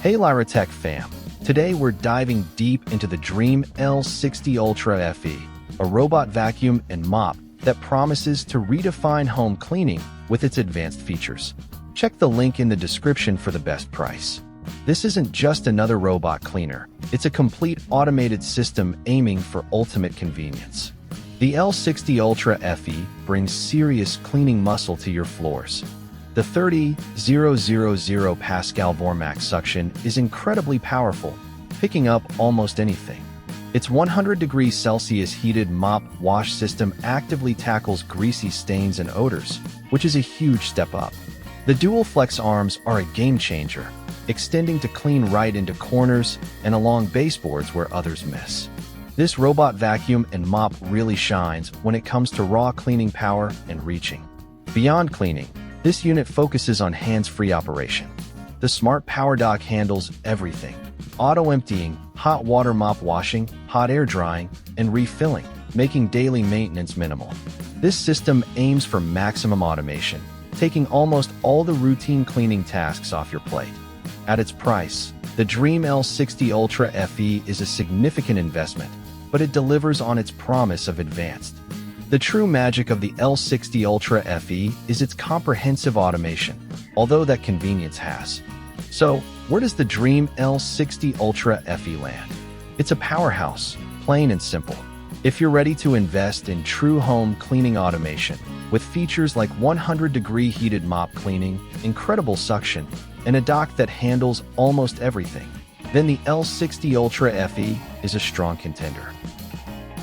Hey Lyra Tech fam, today we're diving deep into the DREAME L60 Ultra FE, a robot vacuum and mop that promises to redefine home cleaning with its advanced features. Check the link in the description for the best price. This isn't just another robot cleaner, it's a complete automated system aiming for ultimate convenience. The L60 Ultra FE brings serious cleaning muscle to your floors. The 30,000 Pascal Vormax suction is incredibly powerful, picking up almost anything. Its 100 degrees Celsius heated mop wash system actively tackles greasy stains and odors, which is a huge step up. The dual flex arms are a game changer, extending to clean right into corners and along baseboards where others miss. This robot vacuum and mop really shines when it comes to raw cleaning power and reaching. Beyond cleaning, this unit focuses on hands-free operation. The Smart PowerDock handles everything: auto-emptying, hot water mop washing, hot air drying, and refilling, making daily maintenance minimal. This system aims for maximum automation, taking almost all the routine cleaning tasks off your plate. At its price, the DREAME L60 Ultra FE is a significant investment, but it delivers on its promise of advanced. The true magic of the L60 Ultra FE is its comprehensive automation, although that convenience has. So, where does the DREAME L60 Ultra FE land? It's a powerhouse, plain and simple. If you're ready to invest in true home cleaning automation, with features like 100-degree heated mop cleaning, incredible suction, and a dock that handles almost everything, then the L60 Ultra FE is a strong contender.